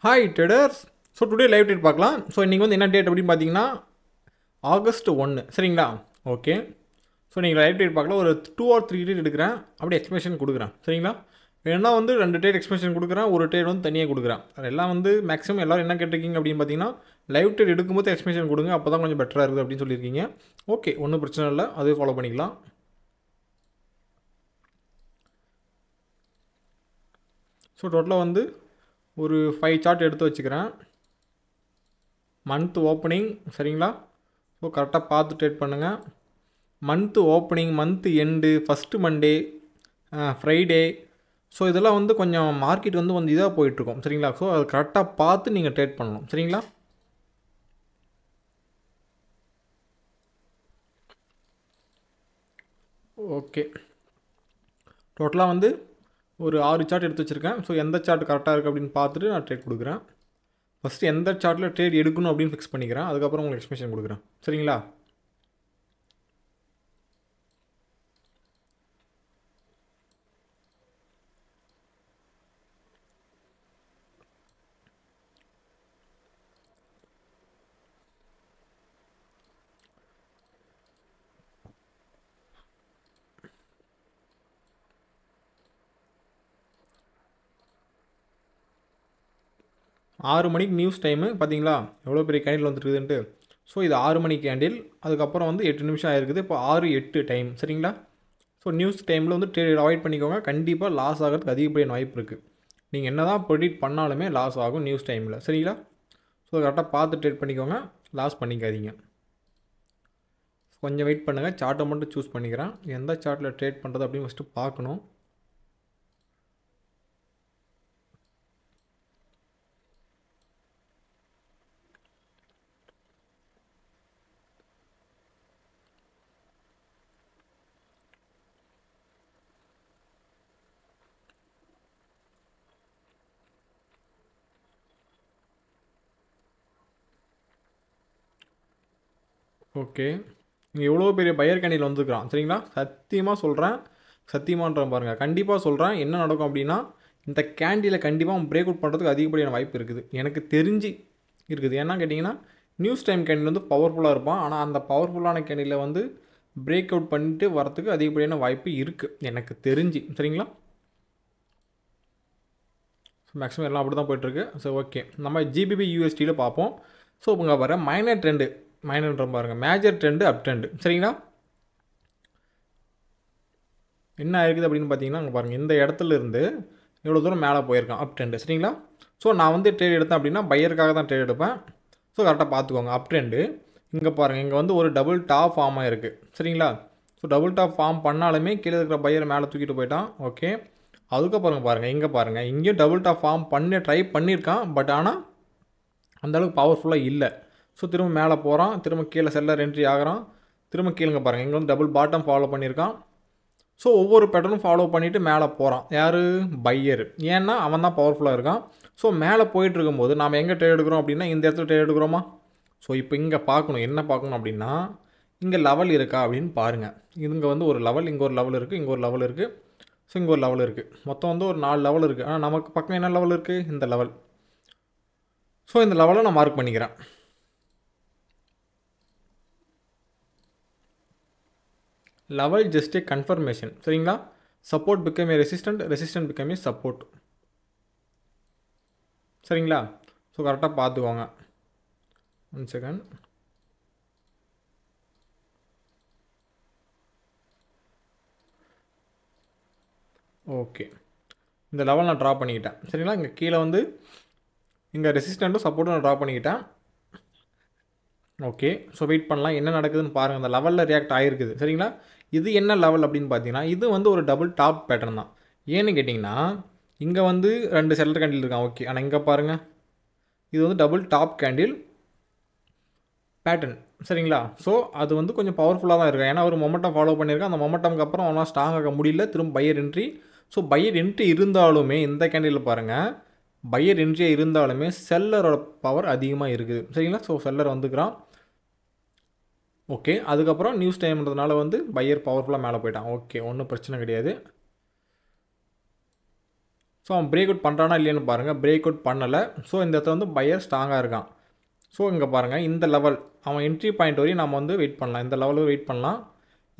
Hi traders. So today live trade பார்க்கலாம். So இன்றைக்கி வந்து என்ன டேட் அப்படின்னு பார்த்தீங்கன்னா ஆகஸ்ட் 1 சரிங்களா? ஓகே. ஸோ நீங்கள் லைவ் ட்ரேட் பார்க்கலாம். ஒரு 2 or 3 டேட் எடுக்கிறேன், அப்படியே எக்ஸ்பிளேஷன் கொடுக்குறேன் சரிங்களா? வேணா வந்து 2 டேட் எக்ஸ்பிளேஷன் கொடுக்குறேன், ஒரு டேட் வந்து தனியாக கொடுக்குறேன். அதெல்லாம் வந்து மேக்ஸிமம் எல்லோரும் என்ன கேட்டிருக்கீங்க அப்படின்னு பார்த்தீங்கன்னா லைவ் ட்ரேட் எடுக்கும்போது எக்ஸ்பிளேஷன் கொடுங்க, அப்போ தான் கொஞ்சம் பெட்டராக இருக்குது அப்படின்னு சொல்லியிருக்கீங்க. ஓகே, ஒன்றும் பிரச்சனை இல்லை, அதே ஃபாலோ பண்ணிக்கலாம். ஸோ டோட்டலாக வந்து ஒரு 5 சார்ட் எடுத்து வச்சுக்கிறேன். மந்த் ஓப்பனிங் சரிங்களா? ஸோ கரெக்டாக பார்த்து ட்ரேட் பண்ணுங்கள். Month opening, month end, first Monday, Friday, so இதெல்லாம் வந்து கொஞ்சம் மார்க்கெட் வந்து இதாக போயிட்டுருக்கோம் சரிங்களா? ஸோ அது கரெக்டாக பார்த்து நீங்கள் ட்ரேட் பண்ணணும் சரிங்களா? ஓகே, டோட்டலாக வந்து ஒரு 6 சார்ட் எடுத்து வச்சுருக்கேன். ஸோ எந்த சார்ட் கரெக்டாக இருக்குது அப்படின்னு பார்த்துட்டு நான் ட்ரேட் கொடுக்குறேன். ஃபஸ்ட்டு எந்த சார்ட்டில் ட்ரேட் எடுக்கணும் அப்படின்னு ஃபிக்ஸ் பண்ணிக்கிறேன், அதுக்கப்புறம் உங்களுக்கு எக்ஸ்பிளேஷன் கொடுக்குறேன் சரிங்களா? ஆறு மணிக்கு நியூஸ் டைமு பார்த்தீங்களா? எவ்வளோ பெரிய கேண்டில் வந்துருக்குதுன்ட்டு. ஸோ இது 6 மணி கேண்டில், அதுக்கப்புறம் வந்து 8 நிமிஷம் ஆயிருக்குது. இப்போ 6:08 டைம் சரிங்களா? ஸோ நியூஸ் டைமில் வந்து ட்ரேட் அவாய்ட் பண்ணிக்கோங்க. கண்டிப்பாக லாஸ் ஆகிறதுக்கு அதிகப்படியான வாய்ப்பு இருக்குது. நீங்கள் என்ன தான் ப்ரெடிக்ட் பண்ணாலுமே லாஸ் ஆகும் நியூஸ் டைமில் சரிங்களா? ஸோ கரெக்டாக பார்த்து ட்ரேட் பண்ணிக்கோங்க, லாஸ் பண்ணிக்காதீங்க. கொஞ்சம் வெயிட் பண்ணுங்கள், சார்ட்டை மட்டும் சூஸ் பண்ணிக்கிறேன். எந்த சார்ட்டில் ட்ரேட் பண்ணுறது அப்படின்னு ஃபஸ்ட்டு பார்க்கணும். ஓகே, இங்கே எவ்வளோ பெரிய பையர் கேண்டில் வந்துருக்குறான் சரிங்களா? சத்தியமாக சொல்கிறேன், சத்தியமான்றேன் பாருங்கள், கண்டிப்பாக சொல்கிறேன். என்ன நடக்கும் அப்படின்னா இந்த கேண்டிலை கண்டிப்பாக பிரேக் அவுட் பண்ணுறதுக்கு அதிகப்படியான வாய்ப்பு இருக்குது, எனக்கு தெரிஞ்சு இருக்குது. ஏன்னா கேட்டிங்கன்னா நியூஸ் டைம் கேண்டில் வந்து பவர்ஃபுல்லாக இருப்பான், ஆனால் அந்த பவர்ஃபுல்லான கேண்டிலை வந்து பிரேக் அவுட் பண்ணிட்டு வரத்துக்கு அதிகப்படியான வாய்ப்பு இருக்குது எனக்கு தெரிஞ்சு சரிங்களா? ஸோ மேக்ஸிமம் எல்லாம் அப்படி தான் போய்ட்டுருக்கு. ஸோ ஓகே, நம்ம ஜிபிபி யூஎஸ்டியில் பார்ப்போம். ஸோ இங்கே வர மைனர் ட்ரெண்டு, மைனர்ன்ற பாருங்கள், மேஜர் ட்ரெண்டு, அப் ட்ரெண்டு சரிங்களா? என்ன ஆயிருக்குது அப்படின்னு பார்த்தீங்கன்னா அங்கே பாருங்கள், இந்த இடத்துல இருந்து எவ்வளோ தூரம் மேலே போயிருக்கான் அப் ட்ரெண்டு சரிங்களா? ஸோ நான் வந்து ட்ரேட் எடுத்தேன் அப்படின்னா பையருக்காக தான் ட்ரேட் எடுப்பேன். ஸோ கரெக்டாக பார்த்துக்கோங்க. அப் ட்ரெண்டு இங்கே பாருங்கள், இங்கே வந்து ஒரு டபுள் டாப் ஃபார்ம் ஆகிருக்கு சரிங்களா? ஸோ டபுள் டாப் ஃபார்ம் பண்ணாலுமே கீழே இருக்கிற பையர் மேலே தூக்கிட்டு போயிட்டான். ஓகே, அதுக்கப்புறம் பாருங்கள், இங்கே பாருங்கள், இங்கேயும் டபுள் டாப் ஃபார்ம் பண்ண ட்ரை பண்ணியிருக்கான், பட் ஆனால் அந்தளவுக்கு பவர்ஃபுல்லாக இல்லை. ஸோ திரும்ப மேலே போகிறான், திரும்ப கீழே செல்லர் என்ட்ரி ஆகிறான், திரும்ப கீழே பாருங்கள், இங்கே வந்து டபுள் பாட்டம் ஃபாலோ பண்ணியிருக்கான். ஸோ ஒவ்வொரு பேட்டர்னும் ஃபாலோ பண்ணிவிட்டு மேலே போகிறான். யார்? பையர். ஏன்னா அவன் தான் பவர்ஃபுல்லாக இருக்கான். ஸோ மேலே போயிட்டு இருக்கும்போது நாம் எங்கே ட்ரேட் எடுக்கிறோம் அப்படின்னா இந்த இடத்துல ட்ரேட் எடுக்கிறோமா? ஸோ இப்போ இங்கே பார்க்கணும், என்ன பார்க்கணும் அப்படின்னா இங்கே லெவல் இருக்கா அப்படின்னு பாருங்கள். இங்கே வந்து ஒரு லெவல், இங்கே ஒரு லெவல் இருக்குது, இங்கே ஒரு லெவல் இருக்குது, ஸோ இங்கே ஒரு லெவல் இருக்குது. மொத்தம் வந்து ஒரு 4 லெவல் இருக்குது. ஆனால் நமக்கு பக்கம் என்ன லெவல் இருக்குது? இந்த லெவல். ஸோ இந்த லெவலை நான் மார்க் பண்ணிக்கிறேன். லெவல் ஜஸ்ட் ஏ கன்ஃபர்மேஷன் சரிங்களா? Support become a resistant, resistant become a support சரிங்களா? ஸோ கரெக்டாக பார்த்துக்கோங்க. 1 செகண்ட். ஓகே, இந்த லெவல் நான் ட்ரா பண்ணிக்கிட்டேன் சரிங்களா? இங்கே கீழே வந்து இங்கே ரெசிஸ்டண்ட்டும் சப்போர்ட்டும் நான் ட்ரா பண்ணிக்கிட்டேன். ஓகே, ஸோ வெயிட் பண்ணலாம், என்ன நடக்குதுன்னு பாருங்கள். அந்த லெவலில் ரியாக்ட் ஆகிருக்குது சரிங்களா? இது என்ன லெவல் அப்படின்னு பார்த்தீங்கன்னா இது வந்து ஒரு டபுள் டாப் பேட்டர்ன் தான். ஏன்னு கேட்டிங்கன்னா இங்கே வந்து 2 செல்லர் கேண்டில் இருக்கான். ஓகே, ஆனால் இங்கே பாருங்கள், இது வந்து டபுள் டாப் கேண்டில் பேட்டர்ன் சரிங்களா? ஸோ அது வந்து கொஞ்சம் பவர்ஃபுல்லாக தான் இருக்கும். ஏன்னா ஒரு மொமெண்டம் ஃபாலோ பண்ணியிருக்கான், அந்த மொமெண்டம்க்கு அப்புறம் அவனால் ஸ்ட்ராங் ஆக முடியல, திரும்ப fire entry. So fire entry இருந்தாலுமே இந்த கேண்டில் பாருங்கள், பையர் என்ட்ரியாக இருந்தாலுமே செல்லரோட பவர் அதிகமாக இருக்குது சரிங்களா? ஸோ செல்லர் வந்துக்கிறான். ஓகே, அதுக்கப்புறம் நியூஸ் டைம்ன்றதுனால வந்து பையர் பவர்ஃபுல்லாக மேலே போயிட்டான். ஓகே, ஒன்றும் பிரச்சனை கிடையாது. ஸோ அவன் பிரேக் அவுட் பண்ணுறானா இல்லையான்னு பாருங்கள். பிரேக் அவுட் பண்ணலை. ஸோ இந்த இடத்துல வந்து பையர் ஸ்ட்ராங்காக இருக்கான். ஸோ இங்கே பாருங்கள், இந்த லெவல் அவன் என்ட்ரி பாயிண்ட் வரையும் நம்ம வந்து வெயிட் பண்ணலாம். இந்த லெவலில் வெயிட் பண்ணலாம்.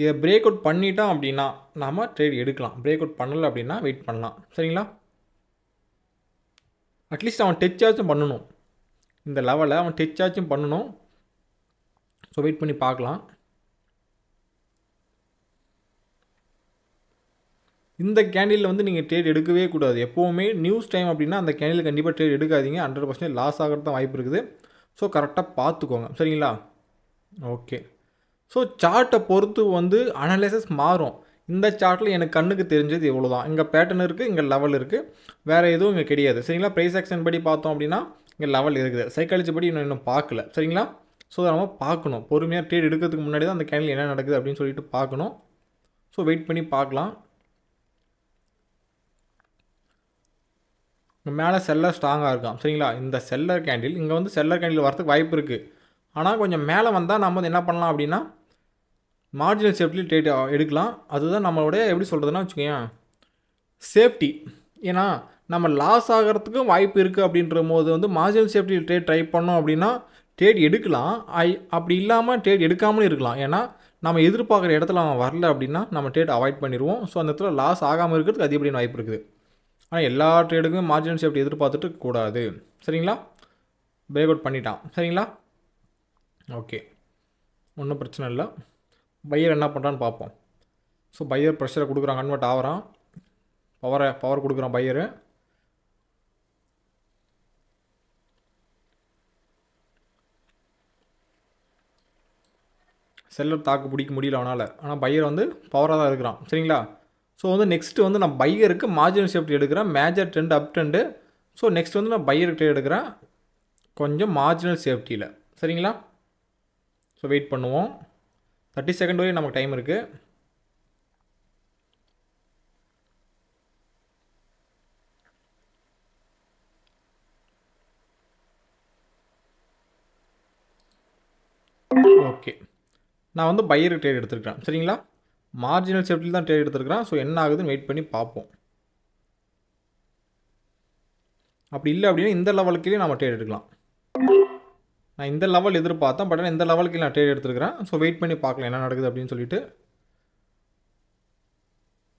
இதை பிரேக் அவுட் பண்ணிட்டான் அப்படின்னா நம்ம ட்ரேட் எடுக்கலாம். பிரேக் அவுட் பண்ணலை அப்படின்னா வெயிட் பண்ணலாம். சரிங்களா? அட்லீஸ்ட் அவன் டச் ஆச்சும் பண்ணணும். இந்த லெவலில் அவன் டச் ஆச்சும் பண்ணணும். ஸோ வெயிட் பண்ணி பார்க்கலாம். இந்த கேண்டில் வந்து நீங்கள் ட்ரேட் எடுக்கவே கூடாது. எப்போவுமே நியூஸ் டைம் அப்படின்னா அந்த கேண்டில் கண்டிப்பாக ட்ரேட் எடுக்காதீங்க. 100% லாஸ் ஆகிறது தான் வாய்ப்பு இருக்குது. ஸோ கரெக்டாக பார்த்துக்கோங்க. சரிங்களா? ஓகே. ஸோ சார்ட்டை பொறுத்து வந்து அனலைசஸ் மாறும். இந்த சார்ட்டில் எனக்கு கண்ணுக்கு தெரிஞ்சது இவ்வளோ தான். இங்கே பேட்டர்ன் இருக்குது, இங்கே லெவல் இருக்குது, வேறு எதுவும் இங்கே கிடையாது. சரிங்களா? ப்ரைஸ் ஆக்ஷன் படி பார்த்தோம் அப்படின்னா இங்கே லெவல் இருக்குது. சைக்காலஜி படி இன்னும் பார்க்கல. சரிங்களா? ஸோ நம்ம பார்க்கணும். பொறுமையாக ட்ரேட் எடுக்கிறதுக்கு முன்னாடி தான் அந்த கேண்டில் என்ன நடக்குது அப்படின்னு சொல்லிட்டு பார்க்கணும். ஸோ வெயிட் பண்ணி பார்க்கலாம். மேலே செல்லர் ஸ்ட்ராங்காக இருக்கான். சரிங்களா? இந்த செல்லர் கேண்டில் இங்கே வந்து செல்லர் கேண்டில் வரதுக்கு வாய்ப்பு இருக்குது. ஆனால் கொஞ்சம் மேலே வந்தால் நம்ம வந்து என்ன பண்ணலாம் அப்படின்னா மார்ஜினல் சேஃப்டியில் ட்ரேட் எடுக்கலாம். அதுதான் நம்மளுடைய எப்படி சொல்கிறதுனா வச்சுக்கோங்க சேஃப்டி. ஏன்னா நம்ம லாஸ் ஆகிறதுக்கும் வாய்ப்பு இருக்குது அப்படின்ற போது வந்து மார்ஜினல் சேஃப்டியில் ட்ரேட் ட்ரை பண்ணோம் அப்படின்னா ட்ரேட் எடுக்கலாம். அப்படி இல்லாமல் ட்ரேட் எடுக்காமலும் இருக்கலாம். ஏன்னா நம்ம எதிர்பார்க்குற இடத்துல அவன் வரல அப்படின்னா நம்ம ட்ரேட் அவாய்ட் பண்ணிடுவோம். ஸோ அந்த இடத்துல லாஸ் ஆகாமல் இருக்கிறதுக்கு அதிகப்படியான வாய்ப்பு இருக்குது. ஆனால் எல்லா ட்ரேடுக்குமே மார்ஜினல் சேஃப்டி எதிர்பார்த்துட்டு கூடாது. சரிங்களா? பிரேக் அவுட் பண்ணிட்டான். சரிங்களா? ஓகே, ஒன்றும் பிரச்சனை இல்லை. பையர் என்ன பண்ணுறான்னு பார்ப்போம். ஸோ பையர் ப்ரெஷரை கொடுக்குறான், கன்வெர்ட் ஆகிறான், பவர் கொடுக்குறான் பையரு. செல்லர் தாக்கு பிடிக்க முடியல அவனால். ஆனால் பையர் வந்து பவராக தான் இருக்கிறான். சரிங்களா? ஸோ வந்து நெக்ஸ்ட்டு வந்து நான் பையருக்கு மார்ஜினல் சேஃப்டி எடுக்கிறேன். மேஜர் ட்ரெண்ட் அப் ட்ரெண்டு. ஸோ நெக்ஸ்ட் வந்து நான் பையருக்கு ட்ரேட் எடுக்கிறேன் கொஞ்சம் மார்ஜினல் சேஃப்டியில். சரிங்களா? ஸோ வெயிட் பண்ணுவோம். 30 செகண்ட் வரையும் நமக்கு டைம் இருக்குது. ஓகே, நான் வந்து பையருக்கு ட்ரேட் எடுத்துருக்கிறேன். சரிங்களா? மார்ஜினல் சேஃப்டியில் தான் ட்ரேட் எடுத்துருக்கிறேன். ஸோ என்ன ஆகுதுன்னு வெயிட் பண்ணி பார்ப்போம். அப்படி இல்லை அப்படின்னா இந்த லெவலுக்கே நம்ம ட்ரேட் எடுக்கலாம். நான் இந்த லெவல் எதிர்பார்த்தேன், பட் ஆனால் இந்த லெவலுக்கு நான் ட்ரேட் எடுத்துருக்கிறேன். ஸோ வெயிட் பண்ணி பார்க்கலாம் என்ன நடக்குது அப்படின்னு சொல்லிட்டு.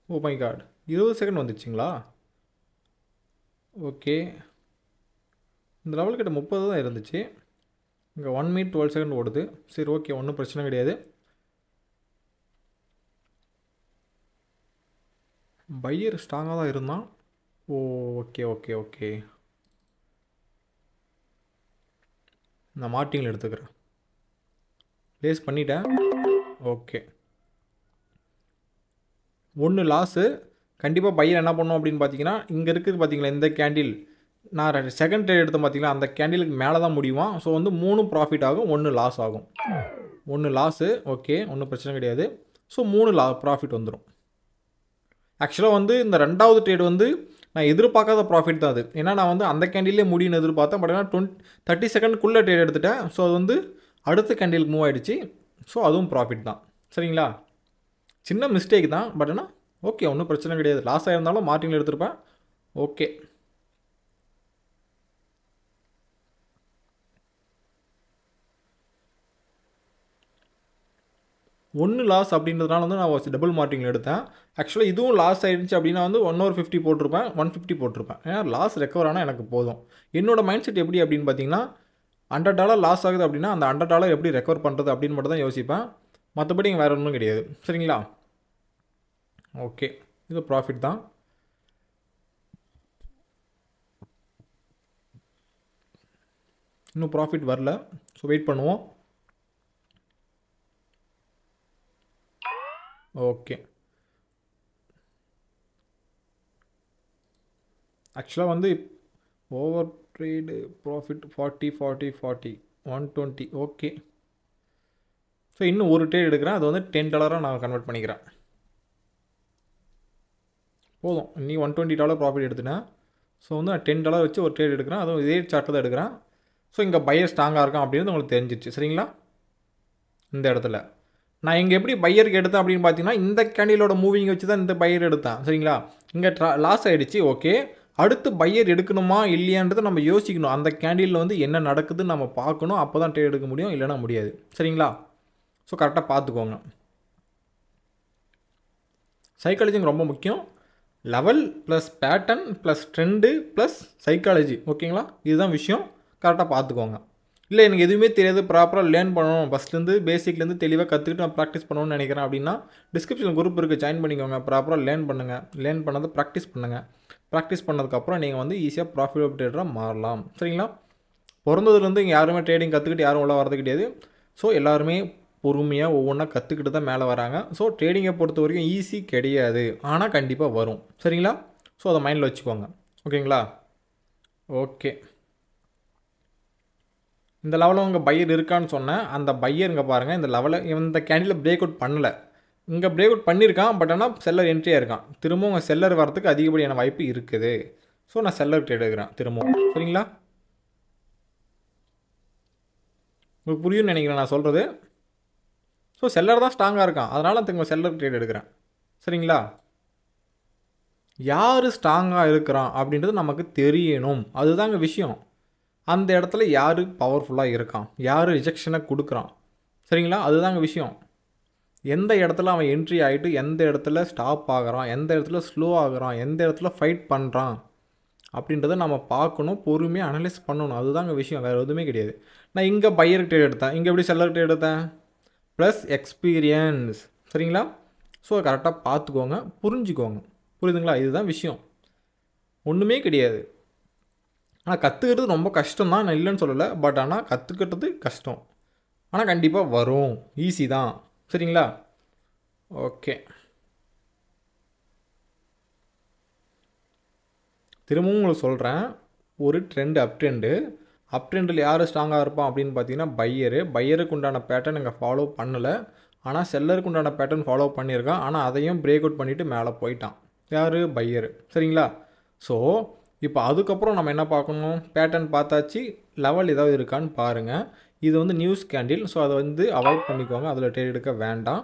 ஓ மை காட், 20 செகண்ட் வந்துச்சுங்களா? ஓகே, இந்த லெவல்கிட்ட 30 தான் இருந்துச்சு. இங்கே 1 மினிட் 12 செகண்ட் ஓடுது. சரி, ஓகே, ஒன்றும் பிரச்சனை கிடையாது. பையர் ஸ்ட்ராங்காக தான் இருந்தான். ஓகே ஓகே ஓகே, நான் மார்ட்டிங்கில் எடுத்துக்கிறேன். ப்ளேஸ் பண்ணிட்டேன். Okay, 1 loss. கண்டிப்பாக பையர் என்ன பண்ணோம் அப்படின்னு பார்த்தீங்கன்னா இங்கே இருக்குது பார்த்தீங்களா இந்த கேண்டில், நான் செகண்ட் ட்ரேட் எடுத்தேன் பார்த்தீங்களா அந்த கேண்டிலுக்கு மேலே தான் முடியுமா. ஸோ வந்து 3 ப்ராஃபிட் ஆகும், 1 லாஸ் ஆகும். 1 லாஸு. ஓகே, ஒன்றும் பிரச்சனை கிடையாது. ஸோ 3 ப்ராஃபிட் வந்துடும். ஆக்சுவலாக வந்து இந்த ரெண்டாவது ட்ரேட் வந்து நான் எதிர்பார்க்காத ப்ராஃபிட் தான் அது. ஏன்னா நான் வந்து அந்த கேண்டிலே முடியும்னு எதிர்பார்த்தேன். பட் ஆனால் 30 செகண்ட்குள்ளே ட்ரேட் எடுத்துட்டேன். ஸோ அது வந்து அடுத்த கேண்டிலுக்கு மூவ் ஆகிடுச்சு. ஸோ அதுவும் ப்ராஃபிட் தான். சரிங்களா? சின்ன மிஸ்டேக் தான், பட் ஆனால் ஓகே, ஒன்றும் பிரச்சனை கிடையாது. லாஸ் ஆகிருந்தாலும் மார்ட்டிங்கில் எடுத்துருப்பேன். ஓகே, ஒன்று லாஸ் அப்படின்றதுனால வந்து நான் டபுள் மார்ட்டிங்கில் எடுத்தேன். ஆக்சுவலாக இதுவும் லாஸ் ஆகிடுச்சு அப்படின்னா வந்து 150 போட்டிருப்பேன், 150 போட்டிருப்பேன். ஏன்னா லாஸ் ரெக்கவர் ஆனால் எனக்கு போதும். என்னோடய மைண்ட் செட் எப்படி அப்படின்னு பார்த்தீங்கன்னா $100 லாஸ் ஆகுது அப்படின்னா அந்த $100 எப்படி ரெக்கவர் பண்ணுறது அப்படின்னு மட்டும் தான் யோசிப்பேன். மற்றபடி இங்கே வேறு ஒன்றும் கிடையாது. சரிங்களா? ஓகே, இது ப்ராஃபிட் தான். இன்னும் ப்ராஃபிட் வரல. ஸோ வெயிட் பண்ணுவோம். ஓகே, ஆக்சுவலாக வந்து over trade profit 40 120. Okay, so இன்னும் ஒரு ட்ரேட் எடுக்கிறேன். அது வந்து $10 நான் கன்வெர்ட் பண்ணிக்கிறேன். போதும், நீ $120 ப்ராஃபிட் எடுத்துட்டேன். ஸோ வந்து நான் $10 வச்சு ஒரு ட்ரேட் எடுக்கிறேன். அதுவும் இதே சார்ட்டில் தான் எடுக்கிறேன். ஸோ இங்கே பையர் ஸ்ட்ராங்காக இருக்கான் அப்படின்னு உங்களுக்கு தெரிஞ்சிச்சு. சரிங்களா? இந்த இடத்துல நான் இங்கே எப்படி பையருக்கு எடுத்தேன் அப்படின்னு பார்த்தீங்கன்னா இந்த கேண்டிலோட மூவிங் வச்சு தான் இந்த பையர் எடுத்தேன். சரிங்களா? இங்கே லாஸ் ஆகிடுச்சு. ஓகே, அடுத்து பையர் எடுக்கணுமா இல்லையான்றதை நம்ம யோசிக்கணும். அந்த கேண்டிலில் வந்து என்ன நடக்குதுன்னு நம்ம பார்க்கணும். அப்போ தான் ட்ரேட் எடுக்க முடியும், இல்லைனா முடியாது. சரிங்களா? ஸோ கரெக்டாக பார்த்துக்கோங்க. சைக்காலஜி ரொம்ப முக்கியம். Level plus pattern plus trend plus psychology. ஓகேங்களா? இதுதான் விஷயம். கரெக்டாக பார்த்துக்கோங்க. இல்லை எனக்கு எதுவுமே தெரியாது, ப்ராப்பராக லேர்ன் பண்ணணும், ஃபஸ்ட்லேருந்து பேசிக்லேருந்து தெளிவாக கற்றுக்கிட்டு நான் ப்ராக்டிஸ் பண்ணணும்னு நினைக்கிறேன் அப்படின்னா டிஸ்கிரிப்ஷன் குரூப் இருக்குது, ஜாயின் பண்ணிக்கோங்க. ப்ராப்பராக லேர்ன் பண்ணுங்கள். லேர்ன் பண்ணதை ப்ராக்டிஸ் பண்ணுங்கள். ப்ராக்டிஸ் பண்ணதுக்கப்புறம் நீங்கள் வந்து ஈஸியாக ப்ராஃபிட்டபிள் ட்ரேடராக மாறலாம். சரிங்களா? பிறந்ததுலேருந்து இங்கே யாருமே ட்ரேடிங் கற்றுக்கிட்டு யாரும் உள்ள வரது கிடையாது. ஸோ எல்லாருமே பொறுமையாக ஒவ்வொன்றா கற்றுக்கிட்டு தான் மேலே வராங்க. ஸோ ட்ரேடிங்கை பொறுத்த வரைக்கும் ஈஸி கிடையாது, ஆனால் கண்டிப்பாக வரும். சரிங்களா? ஸோ அதை மைண்டில் வச்சுக்கோங்க. ஓகேங்களா? ஓகே. இந்த லெவலில் உங்கள் பையர் இருக்கான்னு சொன்னேன். அந்த பையர் இங்கே பாருங்கள், இந்த லெவலில் இந்த கேண்டில் பிரேக் அவுட் பண்ணலை. இங்கே பிரேக் அவுட் பண்ணியிருக்கான், பட் ஆனால் செல்லர் என்ட்ரியாக இருக்கான். திரும்பவும் உங்கள் செல்லர் வரதுக்கு அதிகப்படியான வாய்ப்பு இருக்குது. ஸோ நான் செல்லர் ட்ரேட் எடுக்கிறேன் திரும்பவும். சரிங்களா? உங்களுக்கு புரியும்னு நினைக்கிறேன் நான் சொல்கிறது. ஸோ செல்லர் தான் ஸ்ட்ராங்காக இருக்கான், அதனால் திரும்ப செல்லர் ட்ரேட் எடுக்கிறேன். சரிங்களா? யார் ஸ்ட்ராங்காக இருக்கிறான் அப்படின்றது நமக்கு தெரியணும். அதுதாங்க விஷயம். அந்த இடத்துல யார் பவர்ஃபுல்லாக இருக்கான், யார் ரிஜெக்ஷனை கொடுக்குறான். சரிங்களா? அதுதாங்க விஷயம். எந்த இடத்துல அவன் என்ட்ரி ஆகிட்டு எந்த இடத்துல ஸ்டாப் ஆகிறான், எந்த இடத்துல ஸ்லோ ஆகிறான், எந்த இடத்துல ஃபைட் பண்ணுறான் அப்படின்றத நம்ம பார்க்கணும், பொறுமையாக அனலைஸ் பண்ணணும். அதுதாங்க விஷயம், வேறு எதுவுமே கிடையாது. நான் இங்கே பையர் ட்ரேட் எடுத்தேன், இங்கே எப்படி செல்லர் ட்ரேட் எடுத்தேன்? Plus experience. சரிங்களா? ஸோ கரெக்டாக பார்த்துக்கோங்க, புரிஞ்சுக்கோங்க. புரியுதுங்களா? இதுதான் விஷயம், ஒன்றுமே கிடையாது. ஆனால் கற்றுக்கிறது ரொம்ப கஷ்டம் தான், நான் இல்லைன்னு சொல்லலை. பட் ஆனால் கற்றுக்கிறது கஷ்டம், ஆனால் கண்டிப்பாக வரும், ஈஸி தான். சரிங்களா? ஓகே. திரும்பவும் உங்களுக்கு சொல்கிறேன், ஒரு ட்ரெண்டு அப் ட்ரெண்டில் யார் ஸ்ட்ராங்காக இருப்பான் அப்படின்னு பார்த்தீங்கன்னா பையருக்கு உண்டான பேட்டர்ன் இங்கே ஃபாலோ பண்ணலை, ஆனால் செல்லருக்கு உண்டான பேட்டர்ன் ஃபாலோ பண்ணியிருக்கான். ஆனால் அதையும் பிரேக் அவுட் பண்ணிவிட்டு மேலே போயிட்டான். யார்? பையர். சரிங்களா? ஸோ இப்போ அதுக்கப்புறம் நம்ம என்ன பார்க்கணும்? பேட்டர்ன் பார்த்தாச்சு, லெவல் ஏதாவது இருக்கான்னு பாருங்கள். இது வந்து நியூஸ் கேண்டில், ஸோ அதை வந்து அவாய்ட் பண்ணிக்கோங்க, அதில் ட்ரேட் எடுக்க வேண்டாம்.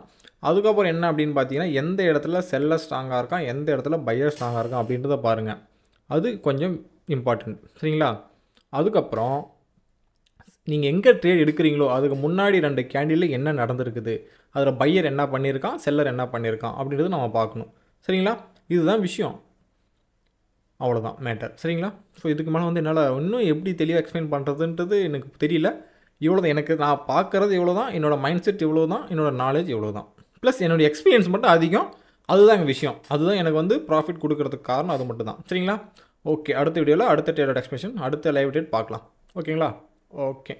அதுக்கப்புறம் என்ன அப்படின்னு பார்த்தீங்கன்னா, எந்த இடத்துல செல்லர் ஸ்ட்ராங்காக இருக்கான், எந்த இடத்துல பையர் ஸ்ட்ராங்காக இருக்கான் அப்படின்றத பாருங்கள். அது கொஞ்சம் இம்பார்ட்டண்ட். சரிங்களா? அதுக்கப்புறம் நீங்கள் எங்கே ட்ரேட் எடுக்கிறீங்களோ அதுக்கு முன்னாடி 2 கேண்டிலில் என்ன நடந்திருக்குது, அதில் பையர் என்ன பண்ணியிருக்கான், செல்லர் என்ன பண்ணியிருக்கான் அப்படின்றது நம்ம பார்க்கணும். சரிங்களா? இதுதான் விஷயம், அவ்வளோதான் மேட்டர். சரிங்களா? ஸோ இதுக்கு மேலே வந்து என்னால் இன்னும் எப்படி தெளிவாக எக்ஸ்பிளைன் பண்ணுறதுன்றது எனக்கு தெரியல. இவ்வளோ தான் எனக்கு, நான் பார்க்குறது இவ்வளோ தான், என்னோடய மைண்ட் செட் இவ்வளோ தான், என்னோடய நாலேஜ் இவ்வளோ தான், ப்ளஸ் என்னோடய எக்ஸ்பீரியன்ஸ் மட்டும் அதிகம். அதுதான் எங்கள் விஷயம், அதுதான் எனக்கு வந்து ப்ராஃபிட் கொடுக்கறதுக்கு காரணம், அது மட்டும் தான். சரிங்களா? ஓகே. அடுத்த வீடியோவில் அடுத்த ட்ரேடோட எக்ஸ்பிளேஷன், அடுத்த லைவ் ட்ரேட் பார்க்கலாம். ஓகேங்களா? ஓகே.